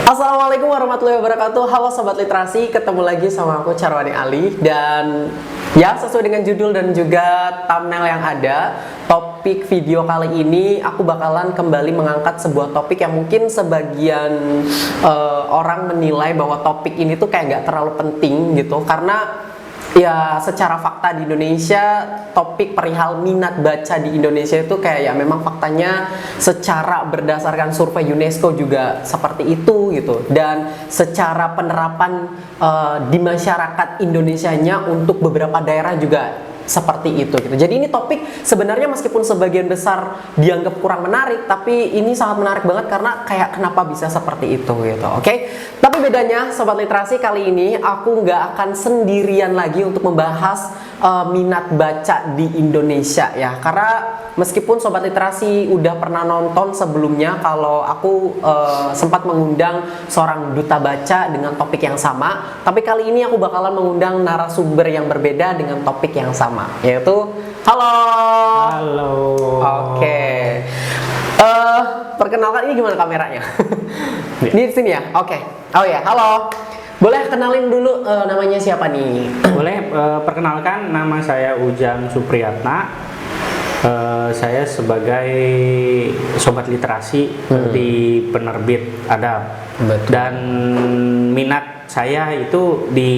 Assalamualaikum warahmatullahi wabarakatuh. Halo Sobat Literasi, ketemu lagi sama aku Charwani Ali. Dan ya, sesuai dengan judul dan juga thumbnail yang ada, topik video kali ini aku bakalan kembali mengangkat sebuah topik yang mungkin sebagian orang menilai bahwa topik ini tuh kayak nggak terlalu penting gitu. Karena ya secara fakta di Indonesia, topik perihal minat baca di Indonesia itu kayak ya memang faktanya secara berdasarkan survei UNESCO juga seperti itu gitu. Dan secara penerapan di masyarakat Indonesianya untuk beberapa daerah juga seperti itu gitu. Jadi ini topik sebenarnya meskipun sebagian besar dianggap kurang menarik, tapi ini sangat menarik banget karena kayak kenapa bisa seperti itu gitu. Oke. Tapi bedanya Sobat Literasi, kali ini aku nggak akan sendirian lagi untuk membahas minat baca di Indonesia ya. Karena meskipun Sobat Literasi udah pernah nonton sebelumnya kalau aku sempat mengundang seorang duta baca dengan topik yang sama, tapi kali ini aku bakalan mengundang narasumber yang berbeda dengan topik yang sama, yaitu halo. Halo. Oke. Perkenalkan, ini gimana kameranya? Ya. Di sini ya. Oke. Oh ya, halo. Boleh kenalin dulu namanya siapa nih? Boleh, perkenalkan, nama saya Ujang Supriyatna. Saya sebagai sobat literasi di penerbit Adab. Betul. Dan minat saya itu di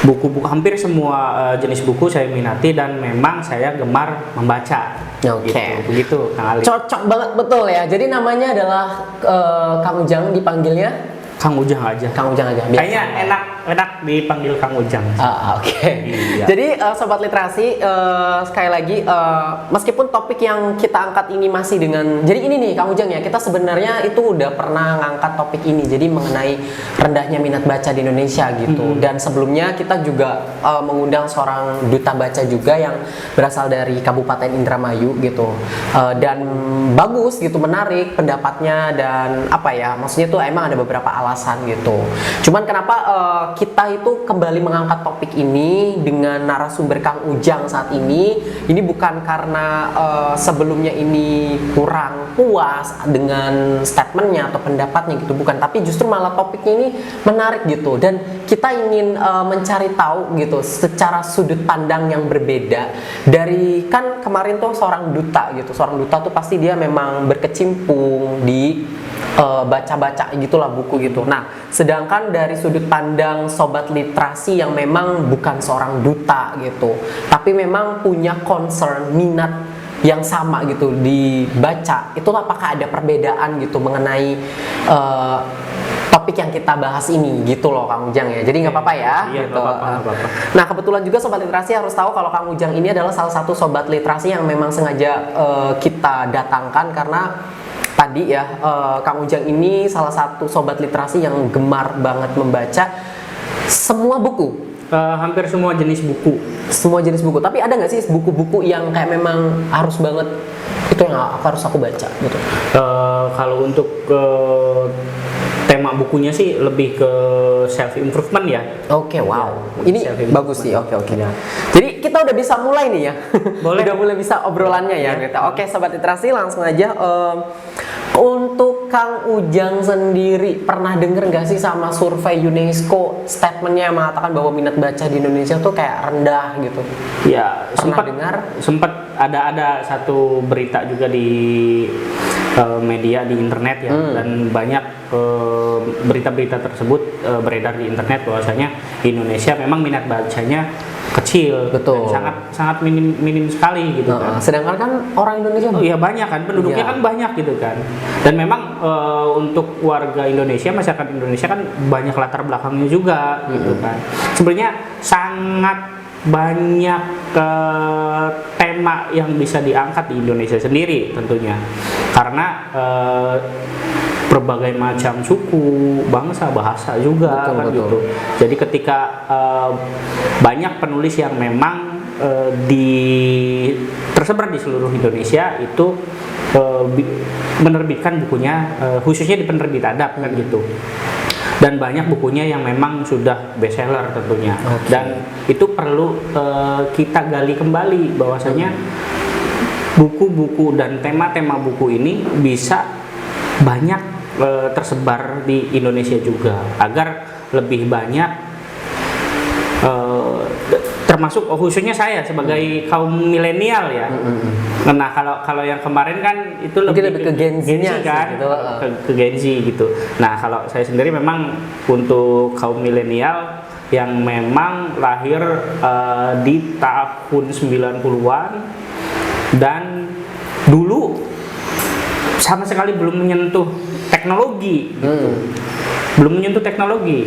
buku-buku, hampir semua jenis buku saya minati, dan memang saya gemar membaca. Oke. Gitu, begitu Kang Ali. Cocok banget, betul ya. Jadi namanya adalah Kang Ujang, dipanggilnya Kang Ujang aja. Kang Ujang aja. Biasa. Kayaknya enak dipanggil Kang Ujang. Oke. Iya. Jadi Sobat Literasi, sekali lagi meskipun topik yang kita angkat ini masih dengan, jadi ini nih Kang Ujang ya, kita sebenarnya itu udah pernah ngangkat topik ini, jadi mengenai rendahnya minat baca di Indonesia gitu. Dan sebelumnya kita juga mengundang seorang duta baca juga yang berasal dari Kabupaten Indramayu gitu. Dan bagus gitu, menarik pendapatnya, dan apa ya, maksudnya tuh emang ada beberapa alasan gitu. Cuman kenapa kita itu kembali mengangkat topik ini dengan narasumber Kang Ujang saat ini bukan karena sebelumnya ini kurang puas dengan statementnya atau pendapatnya gitu, bukan, tapi justru malah topiknya ini menarik gitu, dan kita ingin mencari tahu gitu secara sudut pandang yang berbeda dari, kan kemarin tuh seorang duta tuh pasti dia memang berkecimpung di baca-baca gitulah, buku gitu. Nah, sedangkan dari sudut pandang Sobat Literasi yang memang bukan seorang duta gitu, tapi memang punya concern, minat yang sama gitu dibaca, itu apakah ada perbedaan gitu mengenai topik yang kita bahas ini gitu loh Kang Ujang ya. Jadi nggak apa-apa ya. Iya, gitu. nggak apa-apa. Nah, kebetulan juga Sobat Literasi harus tahu kalau Kang Ujang ini adalah salah satu Sobat Literasi yang memang sengaja kita datangkan karena tadi ya, Kang Ujang ini salah satu Sobat Literasi yang gemar banget membaca semua buku. Hampir semua jenis buku. Semua jenis buku. Tapi ada nggak sih buku-buku yang kayak memang harus banget, itu yang harus aku baca gitu? Kalau untuk tema bukunya sih lebih ke self improvement ya. Oke, wow. Ini bagus sih. Oke. Ya. Jadi kita udah bisa mulai nih ya. Boleh. Udah mulai bisa obrolannya ya. Gitu. Oke, Sobat Literasi, langsung aja. Untuk Kang Ujang sendiri, pernah denger nggak sih sama survei UNESCO statementnya yang mengatakan bahwa minat baca di Indonesia tuh kayak rendah gitu? Ya, sempat ada satu berita juga di media di internet ya, dan banyak berita-berita tersebut beredar di internet bahwasanya Indonesia memang minat bacanya kecil, betul, dan sangat minim sekali gitu kan. Sedangkan kan orang Indonesia banyak kan, penduduknya kan banyak gitu kan. Dan memang untuk warga Indonesia, masyarakat Indonesia kan banyak latar belakangnya juga gitu kan. Sebenarnya sangat banyak tema yang bisa diangkat di Indonesia sendiri tentunya, karena berbagai macam suku, bangsa, bahasa juga, betul. Gitu. Jadi ketika banyak penulis yang memang tersebar di seluruh Indonesia itu menerbitkan bukunya, khususnya di penerbit Adab kan gitu. Dan banyak bukunya yang memang sudah bestseller tentunya. Dan itu perlu kita gali kembali bahwasanya buku-buku dan tema-tema buku ini bisa banyak tersebar di Indonesia juga agar lebih banyak termasuk khususnya saya sebagai kaum milenial ya. Nah kalau yang kemarin kan itu lebih ke Gen Z-nya kan, gitu. ke Gen Z gitu. Nah kalau saya sendiri memang untuk kaum milenial yang memang lahir di tahun 90-an dan dulu sama sekali belum menyentuh teknologi gitu. Belum menyentuh teknologi,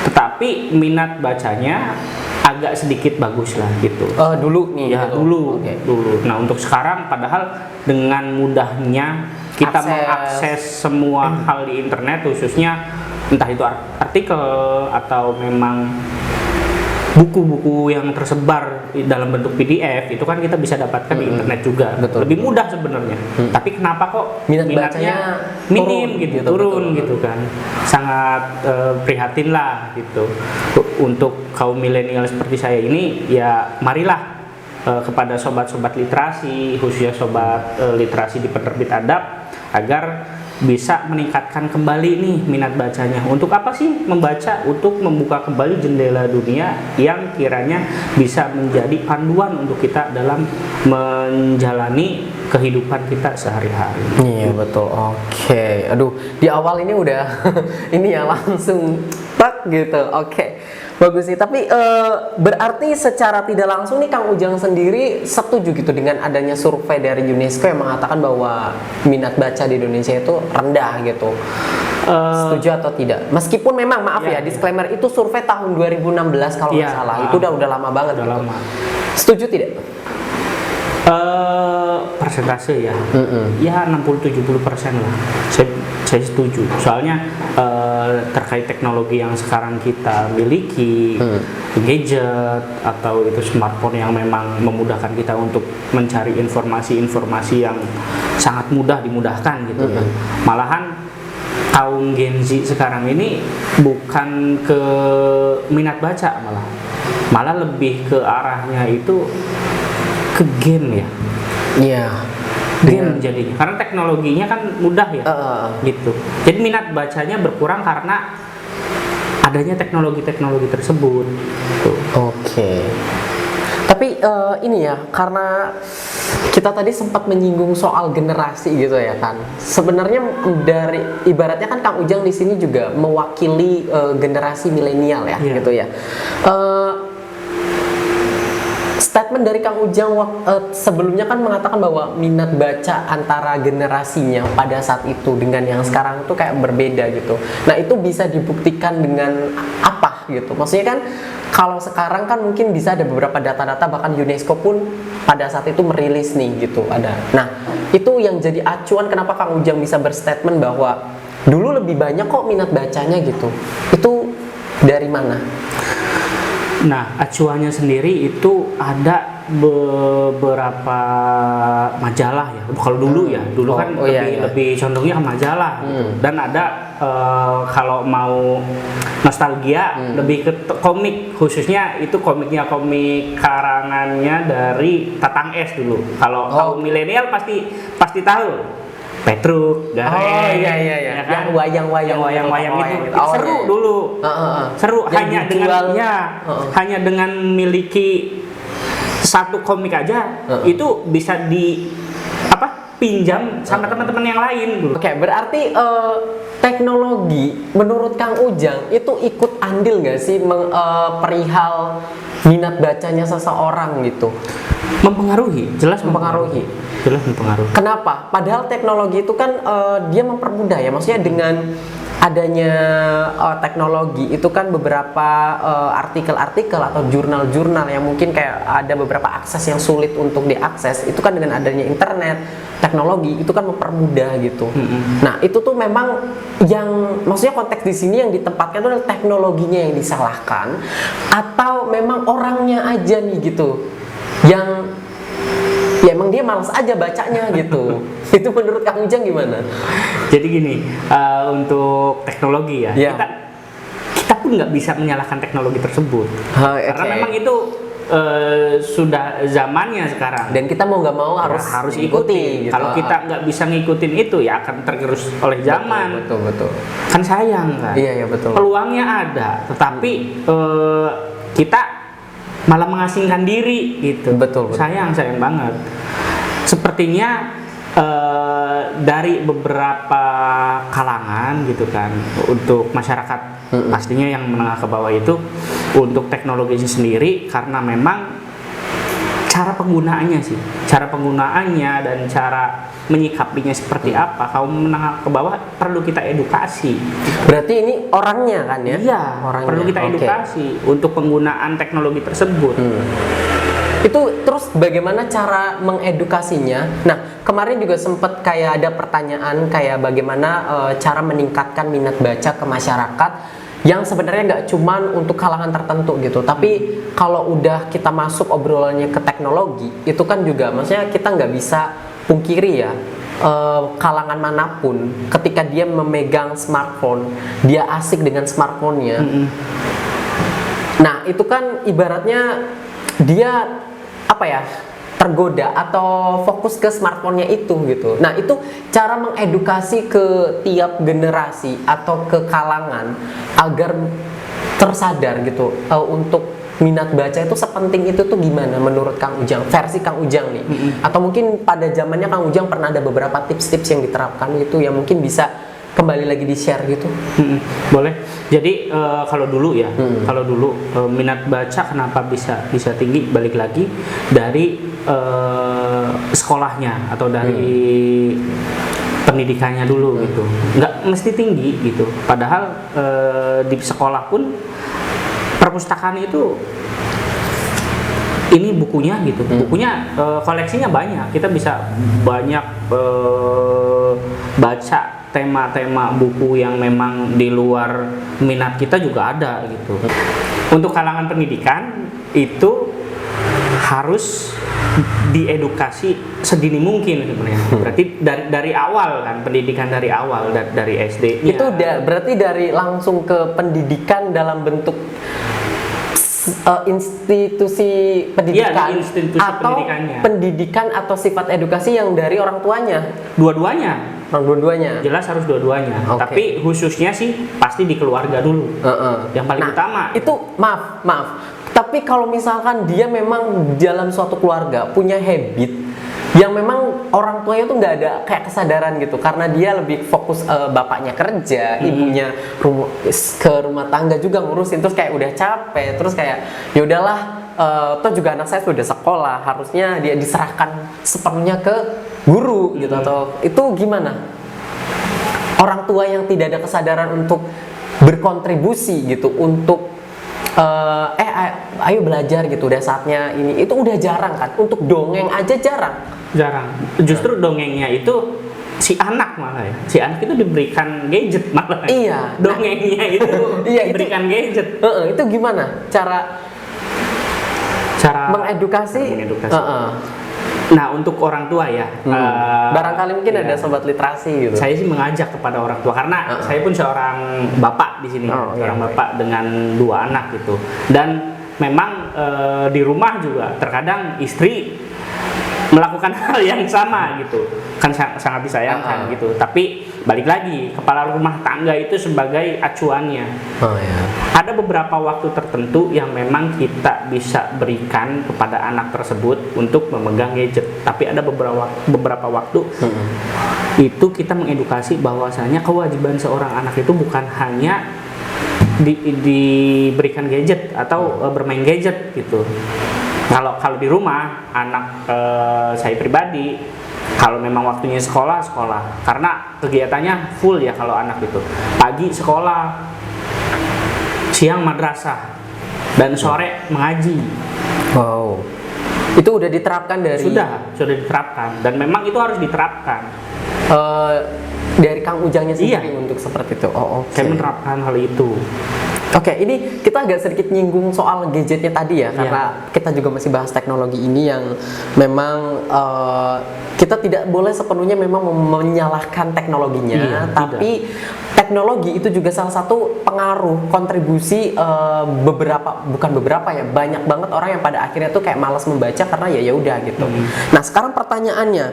tetapi minat bacanya agak sedikit bagus lah gitu. Dulu nih Ya gitu. dulu, Oke. dulu. Nah untuk sekarang padahal dengan mudahnya kita mengakses semua hal di internet, khususnya entah itu artikel atau memang buku-buku yang tersebar dalam bentuk PDF itu kan kita bisa dapatkan di internet juga. Betul. Lebih mudah sebenarnya. Tapi kenapa kok Minat minatnya bacanya minim turun, gitu, gitu, turun betul. gitu kan. Sangat prihatin lah gitu. Untuk kaum milenial seperti saya ini ya marilah kepada sobat-sobat literasi, khususnya sobat literasi di penerbit adab agar bisa meningkatkan kembali nih minat bacanya. Untuk apa sih membaca? Untuk membuka kembali jendela dunia yang kiranya bisa menjadi panduan untuk kita dalam menjalani kehidupan kita sehari-hari. Iya betul. Oke. Aduh, di awal ini udah ini ya langsung tak gitu. Oke. Bagus sih, tapi berarti secara tidak langsung nih Kang Ujang sendiri setuju gitu dengan adanya survei dari UNESCO yang mengatakan bahwa minat baca di Indonesia itu rendah gitu. Setuju atau tidak? Meskipun memang maaf ya, disclaimer itu survei tahun 2016 kalau nggak salah. Itu udah lama banget Udah gitu. lama. Setuju tidak? Persentase ya, ya 60-70% lah. Saya setuju. Soalnya terkait teknologi yang sekarang kita miliki, gadget atau itu smartphone yang memang memudahkan kita untuk mencari informasi-informasi yang sangat mudah dimudahkan gitu ya. Malahan kaum Gen Z sekarang ini bukan ke minat baca malah lebih ke arahnya itu ke game ya. Iya. Game jadinya karena teknologinya kan mudah ya gitu. Jadi minat bacanya berkurang karena adanya teknologi tersebut tuh. Oke. Tapi ini ya, karena kita tadi sempat menyinggung soal generasi gitu ya kan. Sebenarnya dari ibaratnya kan Kang Ujang di sini juga mewakili generasi milenial ya, gitu ya. Statement dari Kang Ujang sebelumnya kan mengatakan bahwa minat baca antara generasinya pada saat itu dengan yang sekarang itu kayak berbeda gitu. Nah itu bisa dibuktikan dengan apa gitu? Maksudnya kan kalau sekarang kan mungkin bisa ada beberapa data-data, bahkan UNESCO pun pada saat itu merilis nih gitu ada. Nah itu yang jadi acuan kenapa Kang Ujang bisa berstatement bahwa dulu lebih banyak kok minat bacanya gitu. Itu dari mana? Nah, acuannya sendiri itu ada beberapa majalah ya. Kalau dulu ya, dulu kan lebih condongnya ke majalah gitu. Dan ada kalau mau nostalgia lebih ke komik, khususnya itu komik karangannya dari Tatang S dulu. Kalau kaum milenial pasti tahu. Petruk, Gareng, ya kan? Yang wayang-wayang itu seru dulu. Seru hanya hanya dengan memiliki satu komik aja itu bisa pinjam sama teman-teman yang lain dulu. Oke, berarti teknologi menurut Kang Ujang itu ikut andil nggak sih perihal minat bacanya seseorang gitu? Mempengaruhi, jelas mempengaruhi. Kenapa? Padahal teknologi itu kan dia mempermudah ya, maksudnya dengan adanya teknologi itu kan beberapa artikel-artikel atau jurnal-jurnal yang mungkin kayak ada beberapa akses yang sulit untuk diakses, itu kan dengan adanya internet, teknologi itu kan mempermudah gitu. Nah itu tuh memang yang maksudnya konteks di sini yang ditempatkan itu adalah teknologinya yang disalahkan atau memang orangnya aja nih gitu yang ya emang dia malas aja bacanya gitu. Itu menurut Kang Ujang gimana? Jadi gini, untuk teknologi ya, kita pun nggak bisa menyalahkan teknologi tersebut. Karena memang itu sudah zamannya sekarang. Dan kita mau nggak mau Ya, harus ikuti. gitu. Kalau kita nggak bisa ngikutin itu ya akan tergerus oleh zaman. Betul. Kan sayang kan. Iya betul. Peluangnya ada, tetapi kita malah mengasingkan diri gitu. Betul. Sayang banget. Sepertinya dari beberapa kalangan gitu kan, untuk masyarakat pastinya yang menengah ke bawah itu, untuk teknologi sendiri, karena memang cara penggunaannya dan cara menyikapinya seperti apa, kaum menengah ke bawah perlu kita edukasi. Berarti ini orangnya kan ya? Iya, orangnya. perlu kita edukasi untuk penggunaan teknologi tersebut. Itu terus bagaimana cara mengedukasinya? Nah, kemarin juga sempat kayak ada pertanyaan kayak bagaimana cara meningkatkan minat baca ke masyarakat yang sebenarnya nggak cuman untuk kalangan tertentu gitu, tapi kalau udah kita masuk obrolannya ke teknologi, itu kan juga maksudnya kita nggak bisa pungkiri ya, kalangan manapun ketika dia memegang smartphone, dia asik dengan smartphone-nya. Nah, itu kan ibaratnya dia apa ya, tergoda atau fokus ke smartphone-nya itu gitu. Nah, itu cara mengedukasi ke tiap generasi atau ke kalangan agar tersadar gitu untuk minat baca itu sepenting itu tuh gimana menurut Kang Ujang, versi Kang Ujang nih? Atau mungkin pada zamannya Kang Ujang pernah ada beberapa tips-tips yang diterapkan gitu yang mungkin bisa kembali lagi di-share gitu. Boleh. Jadi kalau dulu ya, minat baca kenapa bisa tinggi, balik lagi dari sekolahnya atau dari pendidikannya dulu gitu. Nggak mesti tinggi gitu. Padahal di sekolah pun perpustakaan itu ini bukunya gitu. Bukunya koleksinya banyak. Kita bisa banyak baca tema-tema buku yang memang di luar minat kita juga ada gitu. Untuk kalangan pendidikan itu harus diedukasi sedini mungkin sebenarnya. Berarti dari awal kan, pendidikan dari awal, dari SD. Itu berarti dari langsung ke pendidikan dalam bentuk institusi pendidikan, institusi atau pendidikan atau sifat edukasi yang dari orang tuanya. Dua-duanya. Jelas harus dua-duanya. Okay. Tapi khususnya sih pasti di keluarga dulu. Yang paling utama. Itu maaf. Tapi kalau misalkan dia memang dalam suatu keluarga punya habit yang memang orang tuanya tuh nggak ada kayak kesadaran gitu, karena dia lebih fokus bapaknya kerja, ibunya ke rumah tangga juga ngurusin, terus kayak udah capek, terus kayak ya udahlah, toh juga anak saya sudah sekolah, harusnya dia diserahkan sepenuhnya ke guru gitu, atau itu gimana? Orang tua yang tidak ada kesadaran untuk berkontribusi gitu untuk ayo belajar gitu, udah saatnya ini, itu udah jarang kan, untuk dongeng aja jarang. Justru dongengnya itu si anak malah ya, si anak itu diberikan gadget malah. Iya. Dongengnya itu diberikan gadget. Itu gimana cara mengedukasi? Nah, untuk orang tua ya, barangkali mungkin ada sobat literasi gitu. Saya sih mengajak kepada orang tua karena saya pun seorang bapak di sini, bapak dengan 2 anak gitu. Dan memang di rumah juga terkadang istri melakukan hal yang sama gitu, kan sangat disayangkan gitu. Tapi balik lagi, kepala rumah tangga itu sebagai acuannya. Ada beberapa waktu tertentu yang memang kita bisa berikan kepada anak tersebut untuk memegang gadget. Tapi ada beberapa waktu itu kita mengedukasi bahwasanya kewajiban seorang anak itu bukan hanya diberikan gadget atau bermain gadget gitu. Kalau di rumah anak saya pribadi, kalau memang waktunya sekolah, karena kegiatannya full ya kalau anak itu. Pagi sekolah, siang madrasah, dan sore mengaji. Wow. Itu udah diterapkan dari? Sudah diterapkan, dan memang itu harus diterapkan. Dari Kang Ujangnya sendiri untuk seperti itu. Saya menerapkan hal itu. Oke, ini kita agak sedikit nyinggung soal gadgetnya tadi ya, karena kita juga masih bahas teknologi ini yang memang kita tidak boleh sepenuhnya memang menyalahkan teknologinya, tapi teknologi itu juga salah satu pengaruh kontribusi banyak banget orang yang pada akhirnya tuh kayak malas membaca karena ya udah gitu. Nah sekarang pertanyaannya,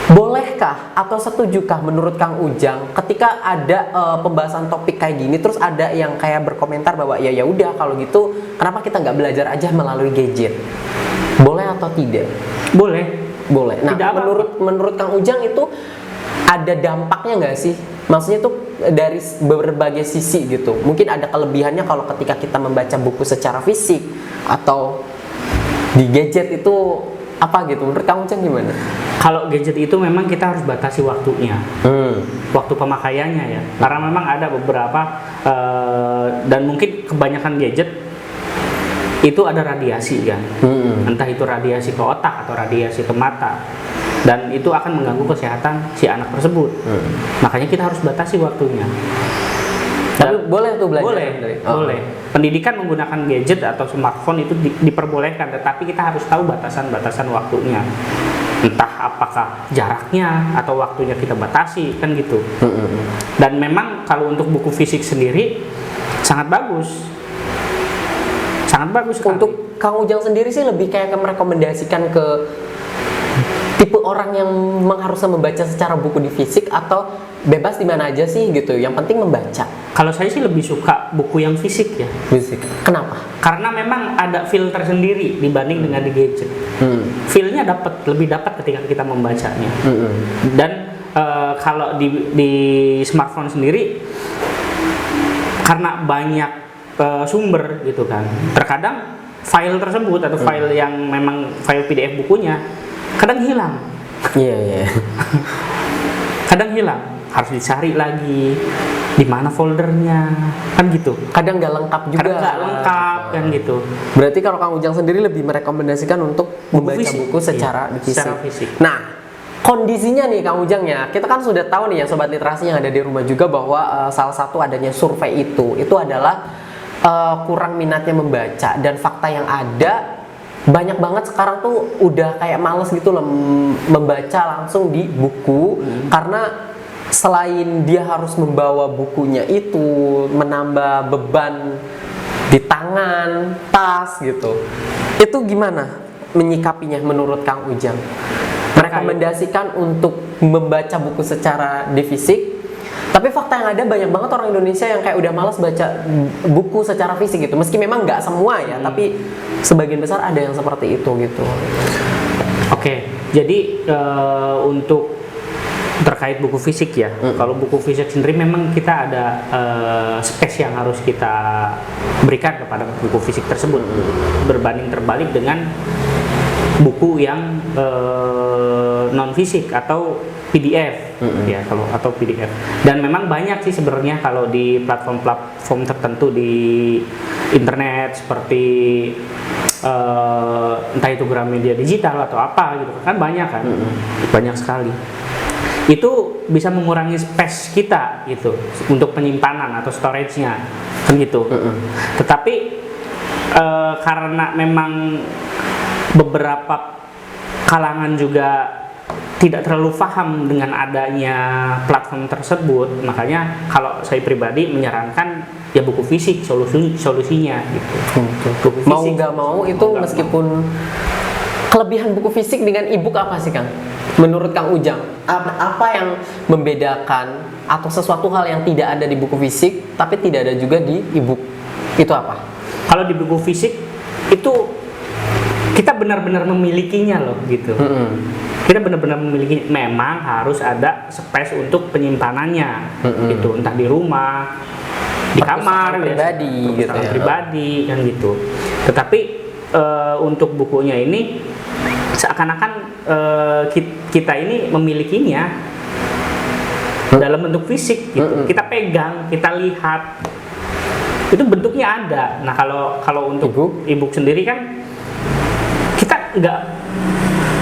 bolehkah atau setujukah menurut Kang Ujang ketika ada pembahasan topik kayak gini terus ada yang kayak berkomentar bahwa ya udah kalau gitu kenapa kita nggak belajar aja melalui gadget? Boleh atau tidak? Boleh. Nah, menurut Kang Ujang itu ada dampaknya nggak sih? Maksudnya tuh dari berbagai sisi gitu. Mungkin ada kelebihannya kalau ketika kita membaca buku secara fisik atau di gadget itu apa gitu. Menurut Kang Ujang gimana? Kalau gadget itu memang kita harus batasi waktunya, waktu pemakaiannya ya. Karena memang ada beberapa dan mungkin kebanyakan gadget itu ada radiasi kan, entah itu radiasi ke otak atau radiasi ke mata, dan itu akan mengganggu kesehatan si anak tersebut. Makanya kita harus batasi waktunya. Tapi boleh tuh belajar? Boleh. Pendidikan menggunakan gadget atau smartphone itu diperbolehkan, tetapi kita harus tahu batasan-batasan waktunya. Entah apakah jaraknya atau waktunya kita batasi, kan gitu. Dan memang kalau untuk buku fisik sendiri sangat bagus sekali. Untuk Kang Ujang sendiri sih lebih kayak merekomendasikan ke tipe orang yang harusnya membaca secara buku di fisik atau bebas di mana aja sih gitu. Yang penting membaca. Kalau saya sih lebih suka buku yang fisik ya. Fisik. Kenapa? Karena memang ada feel tersendiri dibanding dengan di gadget. Feel-nya lebih dapat ketika kita membacanya. Dan kalau di smartphone sendiri karena banyak sumber gitu kan, terkadang file tersebut atau file yang memang file PDF bukunya kadang hilang. Iya. Kadang hilang, harus dicari lagi di mana foldernya, kan gitu. Kadang nggak lengkap juga. Kadang nggak lengkap kan gitu. Berarti kalau Kang Ujang sendiri lebih merekomendasikan untuk membaca buku secara fisik. Nah, kondisinya nih Kang Ujang ya, kita kan sudah tahu nih ya sobat literasi yang ada di rumah juga bahwa salah satu adanya survei itu adalah kurang minatnya membaca, dan fakta yang ada banyak banget sekarang tuh udah kayak males gitu loh membaca langsung di buku, karena selain dia harus membawa bukunya itu menambah beban di tangan, tas gitu. Itu gimana menyikapinya menurut Kang Ujang? Merekomendasikan untuk membaca buku secara di fisik, tapi fakta yang ada banyak banget orang Indonesia yang kayak udah malas baca buku secara fisik gitu. Meski memang nggak semua ya, tapi sebagian besar ada yang seperti itu gitu. Oke, jadi untuk terkait buku fisik ya, kalau buku fisik sendiri memang kita ada space yang harus kita berikan kepada buku fisik tersebut, berbanding terbalik dengan buku yang non fisik atau PDF ya, kalau atau PDF. Dan memang banyak sih sebenarnya kalau di platform-platform tertentu di internet seperti entah itu Gramedia Digital atau apa gitu kan, banyak kan, banyak sekali. Itu bisa mengurangi space kita gitu untuk penyimpanan atau storage-nya kan gitu. Tetapi karena memang beberapa kalangan juga tidak terlalu paham dengan adanya platform tersebut, makanya kalau saya pribadi menyarankan ya buku fisik solusinya gitu. Buku fisik, mau nggak mau itu meskipun kelebihan buku fisik dengan e-book apa sih Kang? Menurut Kang Ujang, apa yang membedakan atau sesuatu hal yang tidak ada di buku fisik tapi tidak ada juga di e-book? Itu apa? Kalau di buku fisik itu kita benar-benar memilikinya loh gitu. Kita benar-benar memiliki, memang harus ada space untuk penyimpanannya gitu, entah di rumah, di kamar, pribadi gitu ya. Pribadi kan gitu. Tetapi untuk bukunya ini seakan-akan kita ini memilikinya dalam bentuk fisik gitu. Kita pegang, kita lihat. Itu bentuknya ada. Nah, kalau untuk e-book sendiri kan kita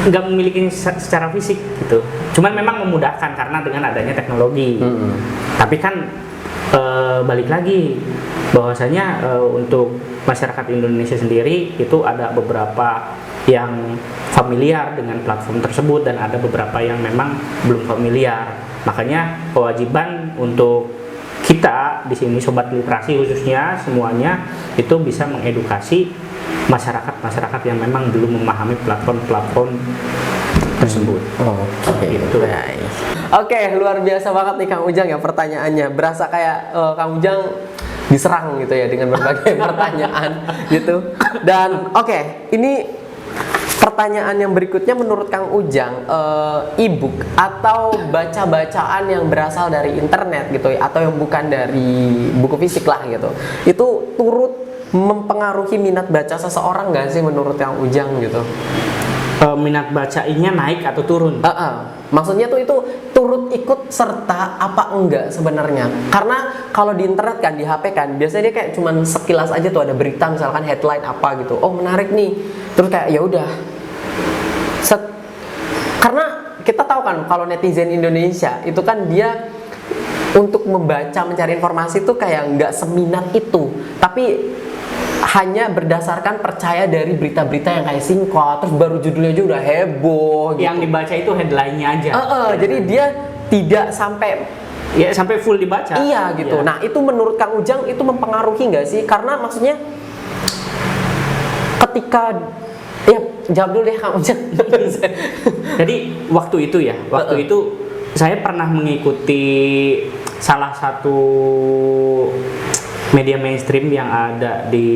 nggak memiliki secara fisik gitu. Cuman memang memudahkan karena dengan adanya teknologi. Tapi kan balik lagi bahwasanya untuk masyarakat Indonesia sendiri itu ada beberapa yang familiar dengan platform tersebut dan ada beberapa yang memang belum familiar. Makanya kewajiban untuk kita di sini sobat literasi khususnya semuanya itu bisa mengedukasi masyarakat yang memang belum memahami platform-platform tersebut. Oke, Gitu. baik. Oke, luar biasa banget nih Kang Ujang ya pertanyaannya. Berasa kayak Kang Ujang diserang gitu ya dengan berbagai pertanyaan gitu. Dan oke, ini pertanyaan yang berikutnya menurut Kang Ujang, e-book atau baca-bacaan yang berasal dari internet gitu ya, atau yang bukan dari buku fisik lah gitu, itu turut mempengaruhi minat baca seseorang nggak sih menurut Kang Ujang gitu? Minat bacanya naik atau turun? Maksudnya tuh itu turut ikut serta apa enggak sebenarnya? Karena kalau di internet kan, di HP kan, biasanya dia kayak cuman sekilas aja tuh ada berita misalkan headline apa gitu. Oh menarik nih, terus kayak ya udah. Karena kita tahu kan kalau netizen Indonesia itu kan dia untuk membaca mencari informasi tuh kayak nggak seminat itu, tapi hanya berdasarkan percaya dari berita-berita yang kayak singkat, terus baru judulnya aja udah heboh gitu. Yang dibaca itu headline-nya aja. Jadi dia tidak sampai sampai full dibaca. Iya gitu. Iya. Nah itu menurut Kang Ujang itu mempengaruhi nggak sih? Karena maksudnya ketika jawab dulu deh Kang Ujang. Jadi waktu itu saya pernah mengikuti salah satu media mainstream yang ada di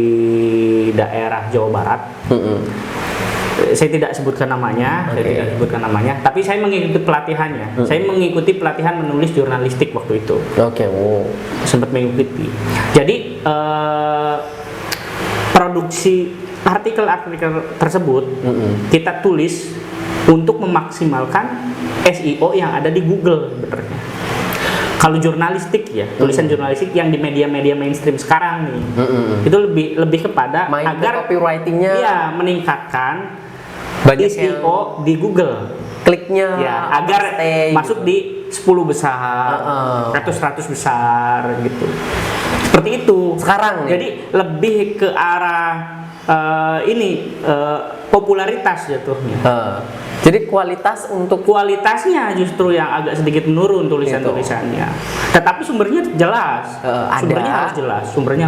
daerah Jawa Barat. Saya tidak sebutkan namanya, tapi saya mengikuti pelatihannya. Saya mengikuti pelatihan menulis jurnalistik waktu itu. Sempat mengikuti. Jadi produksi artikel-artikel tersebut kita tulis untuk memaksimalkan SEO yang ada di Google sebenarnya. Kalau jurnalistik ya, tulisan jurnalistik yang di media-media mainstream sekarang nih, itu lebih kepada agar copywritingnya meningkatkan banyak SEO di Google, kliknya ya, agar masuk di 10 besar, 100 besar gitu. Seperti itu. Sekarang nih. Jadi lebih ke arah popularitas jatuhnya. Jadi kualitasnya justru yang agak sedikit menurun tulisan-tulisannya. Tetapi sumbernya jelas. Sumbernya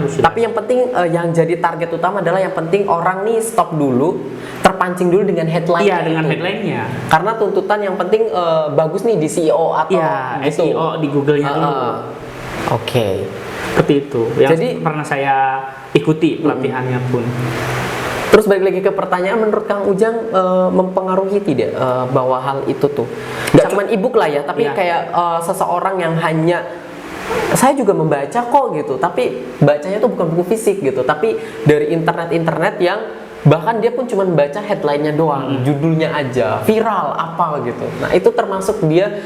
harus jelas. Tapi yang penting yang jadi target utama adalah yang penting orang nih stop dulu, terpancing dulu dengan headline. Iya, dengan headline-nya. Karena tuntutan yang penting bagus nih di SEO atau gitu. SEO di Google-nya dulu. Seperti itu. Jadi pernah saya ikuti pelatihannya pun. Terus balik lagi ke pertanyaan, menurut Kang Ujang mempengaruhi tidak bahwa hal itu tuh nggak cuma e-book lah ya, tapi kayak seseorang yang hanya saya juga membaca kok gitu, tapi bacanya tuh bukan buku fisik gitu, tapi dari internet yang bahkan dia pun cuma baca headline-nya doang, judulnya aja, viral apa gitu. Nah itu termasuk dia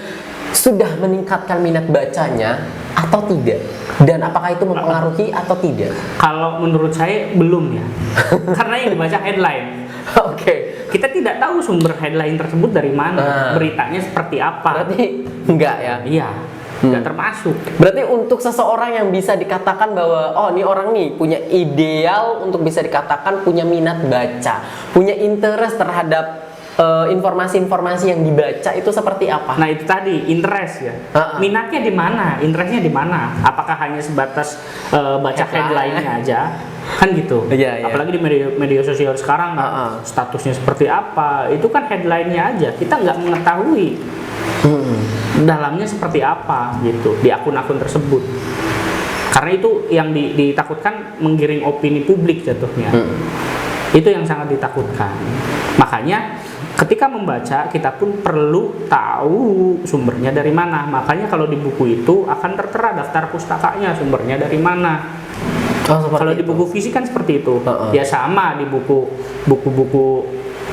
sudah meningkatkan minat bacanya atau tidak? Dan apakah itu mempengaruhi atau tidak? Kalau menurut saya belum ya. Karena yang dibaca headline. Kita tidak tahu sumber headline tersebut dari mana, beritanya seperti apa. Berarti enggak ya? Iya. Enggak termasuk. Berarti untuk seseorang yang bisa dikatakan bahwa ini orang nih punya ideal untuk bisa dikatakan punya minat baca, punya interest terhadap informasi-informasi yang dibaca itu seperti apa? Nah itu tadi interest ya. Minatnya di mana? Interestnya di mana? Apakah hanya sebatas baca headline-nya aja? Kan gitu. Apalagi di media sosial sekarang statusnya seperti apa? Itu kan headline-nya aja. Kita nggak mengetahui dalamnya seperti apa gitu di akun-akun tersebut. Karena itu yang ditakutkan menggiring opini publik jatuhnya. Itu yang sangat ditakutkan. Makanya ketika membaca kita pun perlu tahu sumbernya dari mana. Makanya kalau di buku itu akan tertera daftar pustakanya, sumbernya dari mana. Kalau di buku fisik kan seperti itu. Ya sama di buku-buku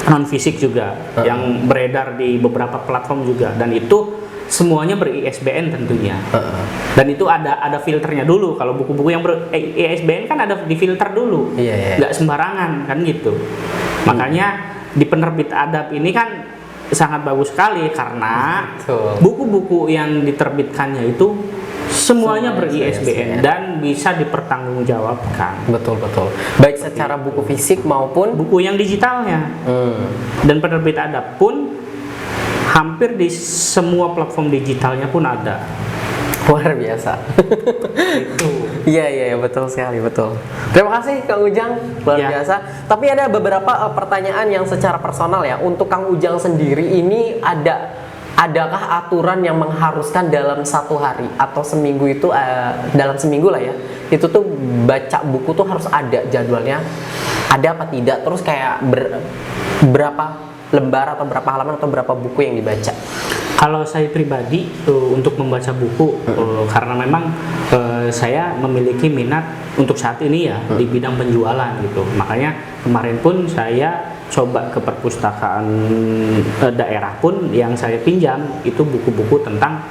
non fisik juga yang beredar di beberapa platform juga, dan itu semuanya ber-ISBN tentunya. Dan itu ada filternya dulu. Kalau buku-buku yang ber-ISBN kan ada di filter dulu. Nggak sembarangan kan gitu. Makanya di penerbit adab ini kan sangat bagus sekali karena buku-buku yang diterbitkannya itu semuanya ber-ISBN dan bisa dipertanggungjawabkan. Betul. Baik secara buku fisik maupun buku yang digitalnya. Dan penerbit adab pun hampir di semua platform digitalnya pun ada. Luar biasa. Itu. Iya, betul sekali, betul. Terima kasih Kang Ujang, luar Iya. biasa. Tapi ada beberapa pertanyaan yang secara personal ya. Untuk Kang Ujang sendiri ini adakah aturan yang mengharuskan dalam satu hari atau seminggu itu dalam seminggu lah ya, itu tuh baca buku tuh harus ada jadwalnya, ada apa tidak? Terus kayak berapa lembar atau berapa halaman atau berapa buku yang dibaca? Kalau saya pribadi untuk membaca buku karena memang saya memiliki minat untuk saat ini ya di bidang penjualan gitu. Makanya kemarin pun saya coba ke perpustakaan daerah pun yang saya pinjam itu buku-buku tentang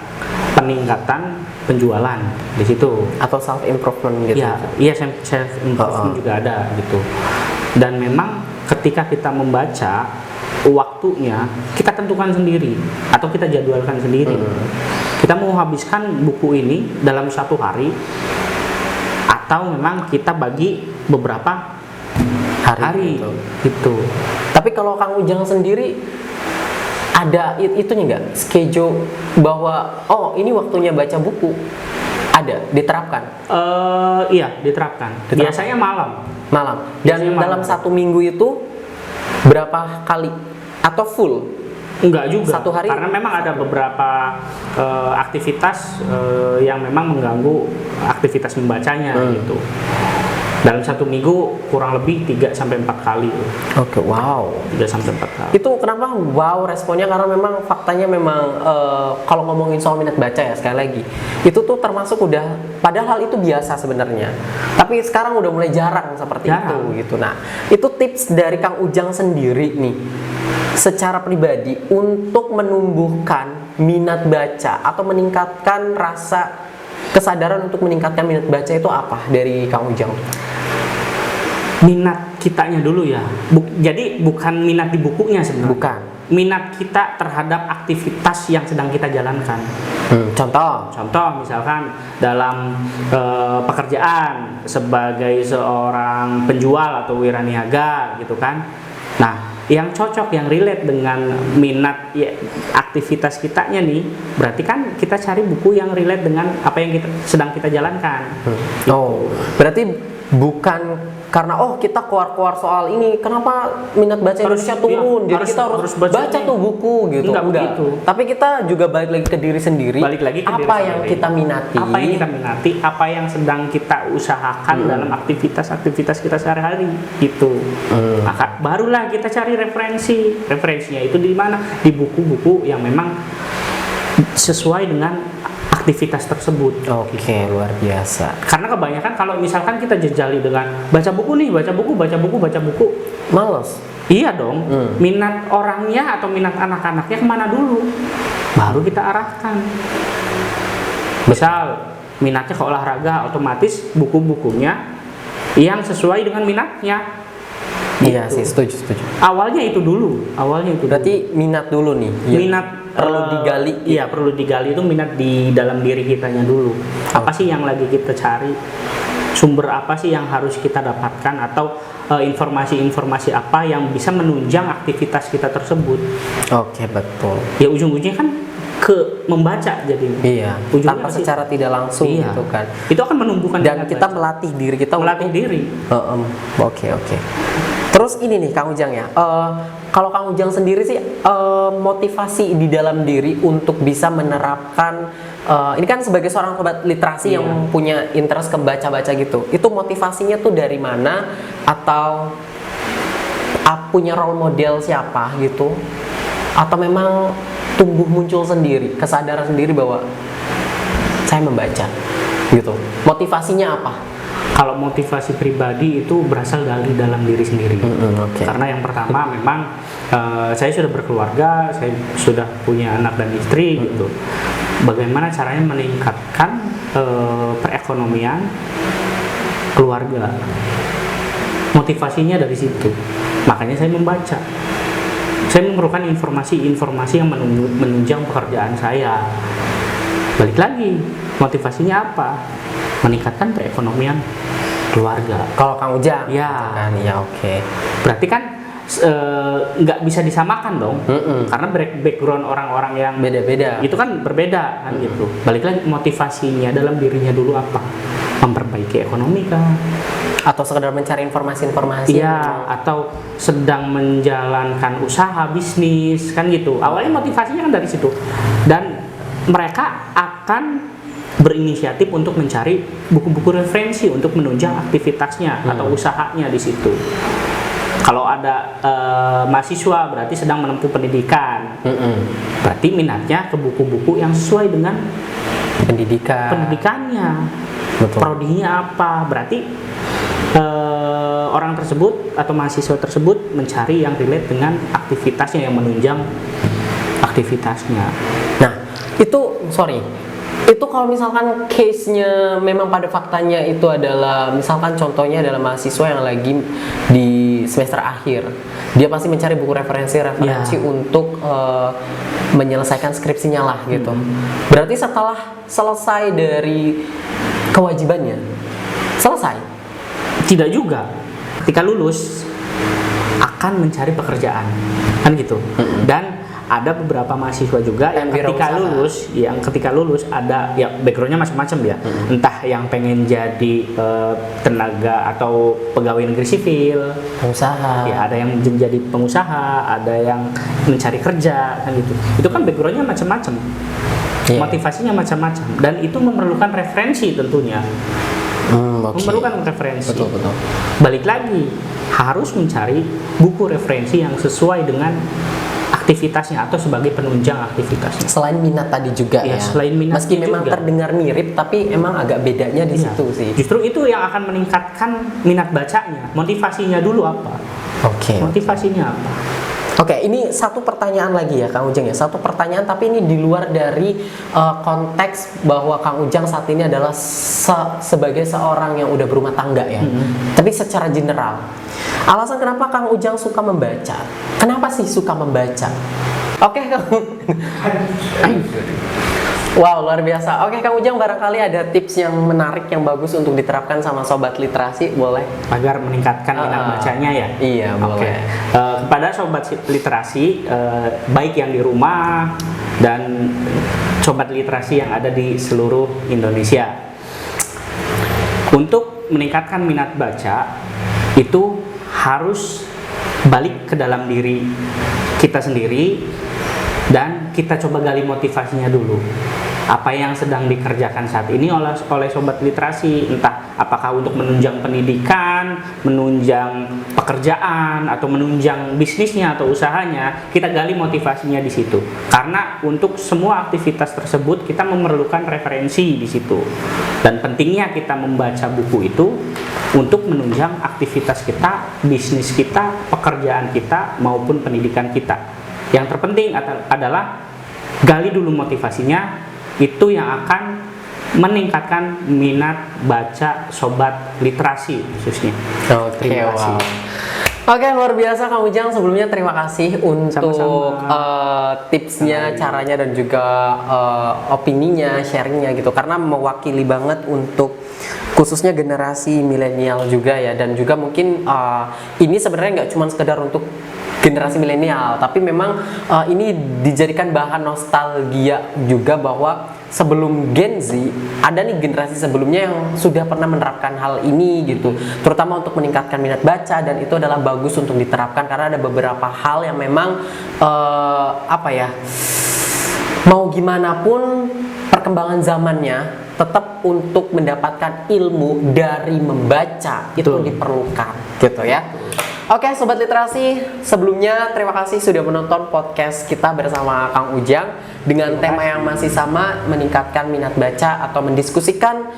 peningkatan penjualan di situ. Atau self improvement gitu? Iya, self improvement juga ada gitu. Dan memang ketika kita membaca, waktunya kita tentukan sendiri atau kita jadwalkan sendiri. Kita mau habiskan buku ini dalam satu hari atau memang kita bagi beberapa hari gitu. Tapi kalau Kang Ujang sendiri ada itunya nggak, schedule bahwa oh ini waktunya baca buku, ada diterapkan? Iya, diterapkan. Biasanya malam. Dan Biasanya dalam malam. satu minggu itu berapa kali atau full? Enggak juga. Satu hari? Karena memang ada beberapa aktivitas yang memang mengganggu aktivitas membacanya gitu. Dalam satu minggu kurang lebih 3-4 kali. Oke, wow. 3-4 kali. Itu kenapa wow responnya? Karena memang faktanya memang kalau ngomongin soal minat baca ya, sekali lagi itu tuh termasuk udah, padahal hal itu biasa sebenarnya, tapi sekarang udah mulai jarang seperti itu gitu. Nah, itu tips dari Kang Ujang sendiri nih secara pribadi untuk menumbuhkan minat baca atau meningkatkan rasa kesadaran untuk meningkatkan minat baca itu apa dari Kang Ujang? Minat kitanya dulu ya. Jadi bukan minat di bukunya sebenarnya. Bukan. Minat kita terhadap aktivitas yang sedang kita jalankan. Contoh misalkan dalam pekerjaan sebagai seorang penjual atau wiraniaga gitu kan. Nah, yang cocok, yang relate dengan minat ya, aktivitas kitanya nih, berarti kan kita cari buku yang relate dengan apa yang sedang kita jalankan. Oh, berarti bukan karena kita keluar soal ini, kenapa minat baca Indonesia turun, jadi kita harus baca tuh buku gitu. Enggak begitu. Tapi kita juga balik lagi ke diri sendiri. Apa yang kita minati? Apa yang sedang kita usahakan dalam aktivitas kita sehari-hari gitu. Maka barulah kita cari referensinya itu di mana, di buku-buku yang memang sesuai dengan aktivitas tersebut. Oke, luar biasa. Karena kebanyakan kalau misalkan kita jejali dengan baca buku, males. Iya dong. Minat orangnya atau minat anak-anaknya kemana dulu, baru kita arahkan. Misal minatnya ke olahraga, otomatis buku-bukunya yang sesuai dengan minatnya. Iya Gitu. sih, setuju. Awalnya itu dulu. Berarti minat dulu nih. Minat perlu digali. Iya, perlu digali itu minat di dalam diri kitanya dulu. Apa sih yang lagi kita cari? Sumber apa sih yang harus kita dapatkan, atau informasi-informasi apa yang bisa menunjang aktivitas kita tersebut? Oke, betul. Ya ujung-ujungnya kan ke membaca jadi. Iya. Ujungnya Tanpa pasti- secara tidak langsung gitu kan. Itu akan menumbuhkan Dan minat kita baca. melatih diri kita melatih diri. Oke. Terus ini nih Kang Ujang ya, kalau Kang Ujang sendiri sih motivasi di dalam diri untuk bisa menerapkan ini kan sebagai seorang sobat literasi yang punya interest ke baca-baca gitu, itu motivasinya tuh dari mana, atau punya role model siapa gitu, atau memang tumbuh muncul sendiri kesadaran sendiri bahwa saya membaca gitu, motivasinya apa? Kalau motivasi pribadi itu berasal dari dalam diri sendiri. Oke. Karena yang pertama memang saya sudah berkeluarga, saya sudah punya anak dan istri gitu. Bagaimana caranya meningkatkan perekonomian keluarga? Motivasinya dari situ. Makanya saya membaca. Saya memerlukan informasi-informasi yang menunjang pekerjaan saya. Balik lagi, motivasinya apa? Meningkatkan perekonomian keluarga. Kalau Kang Ujang, Ya. gitu kan? Ya oke. Berarti kan nggak bisa disamakan dong, karena background orang-orang yang Beda-beda. itu kan berbeda kan gitu. Balik lagi, motivasinya dalam dirinya dulu apa? Memperbaiki ekonomi kah? Atau sekedar mencari informasi-informasi. Iya, atau sedang menjalankan usaha bisnis kan gitu. Awalnya motivasinya kan dari situ, dan mereka akan berinisiatif untuk mencari buku-buku referensi untuk menunjang aktivitasnya atau usahanya di situ. Kalau ada mahasiswa berarti sedang menempuh pendidikan, berarti minatnya ke buku-buku yang sesuai dengan pendidikannya. Betul. Prodinya apa? Berarti orang tersebut atau mahasiswa tersebut mencari yang relate dengan aktivitasnya, yang menunjang aktivitasnya. Nah, itu kalau misalkan case-nya memang pada faktanya itu adalah, misalkan contohnya adalah mahasiswa yang lagi di semester akhir, dia pasti mencari buku referensi untuk menyelesaikan skripsinya lah gitu. Berarti setelah selesai dari kewajibannya, selesai? Tidak juga. Ketika lulus akan mencari pekerjaan kan gitu. Dan ada beberapa mahasiswa juga yang ketika lulus ada ya backgroundnya macam-macam ya. Entah yang pengen jadi tenaga atau pegawai negeri sipil, pengusaha. Ya, ada yang menjadi pengusaha, ada yang mencari kerja kan gitu. Itu kan backgroundnya macam-macam. Motivasinya macam-macam, dan itu memerlukan referensi tentunya. Memerlukan referensi. Betul. Balik lagi, harus mencari buku referensi yang sesuai dengan aktivitasnya atau sebagai penunjang aktivitasnya. Selain minat tadi juga ya. Selain minat. Meski memang juga terdengar mirip, tapi emang agak bedanya di situ sih. Justru itu yang akan meningkatkan minat bacanya. Motivasinya dulu apa? Motivasinya apa? Oke, ini satu pertanyaan lagi ya Kang Ujang ya. Satu pertanyaan, tapi ini di luar dari konteks bahwa Kang Ujang saat ini adalah sebagai seorang yang udah berumah tangga ya. Tapi secara general, alasan kenapa Kang Ujang suka membaca? Kenapa sih suka membaca? Oke, Kang. Wow, luar biasa. Oke, Kang Ujang, barangkali ada tips yang menarik, yang bagus untuk diterapkan sama Sobat Literasi, boleh? Agar meningkatkan minat bacanya ya? Iya, boleh. Kepada Sobat Literasi, baik yang di rumah dan Sobat Literasi yang ada di seluruh Indonesia, untuk meningkatkan minat baca, itu harus balik ke dalam diri kita sendiri, dan kita coba gali motivasinya dulu. Apa yang sedang dikerjakan saat ini oleh Sobat Literasi, entah apakah untuk menunjang pendidikan, menunjang pekerjaan, atau menunjang bisnisnya atau usahanya, kita gali motivasinya di situ. Karena untuk semua aktivitas tersebut kita memerlukan referensi di situ. Dan pentingnya kita membaca buku itu untuk menunjang aktivitas kita, bisnis kita, pekerjaan kita, maupun pendidikan kita. Yang terpenting adalah gali dulu motivasinya, itu yang akan meningkatkan minat baca Sobat Literasi khususnya. Terima kasih. Oke, luar biasa Kang Ujang. Sebelumnya terima kasih untuk tipsnya, caranya, dan juga opininya, sharingnya gitu. Karena mewakili banget untuk khususnya generasi milenial juga ya. Dan juga mungkin ini sebenarnya nggak cuma sekedar untuk generasi milenial, tapi memang ini dijadikan bahan nostalgia juga, bahwa sebelum Gen Z ada nih generasi sebelumnya yang sudah pernah menerapkan hal ini gitu, terutama untuk meningkatkan minat baca, dan itu adalah bagus untuk diterapkan karena ada beberapa hal yang memang mau gimana pun perkembangan zamannya, tetap untuk mendapatkan ilmu dari membaca itu diperlukan gitu ya. Oke, Sobat Literasi, sebelumnya terima kasih sudah menonton podcast kita bersama Kang Ujang dengan tema yang masih sama, meningkatkan minat baca atau mendiskusikan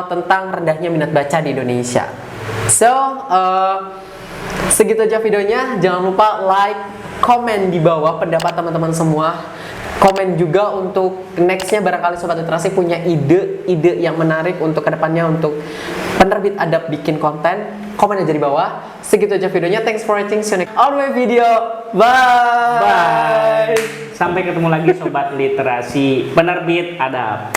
tentang rendahnya minat baca di Indonesia. So, segitu aja videonya. Jangan lupa like, komen di bawah pendapat teman-teman semua. Komen juga untuk nextnya, barangkali Sobat Literasi punya ide-ide yang menarik untuk kedepannya untuk penerbit adab bikin konten. Komen aja di bawah. Segitu aja videonya. Thanks for watching. See you next on my video. Bye. Sampai ketemu lagi Sobat Literasi penerbit adab.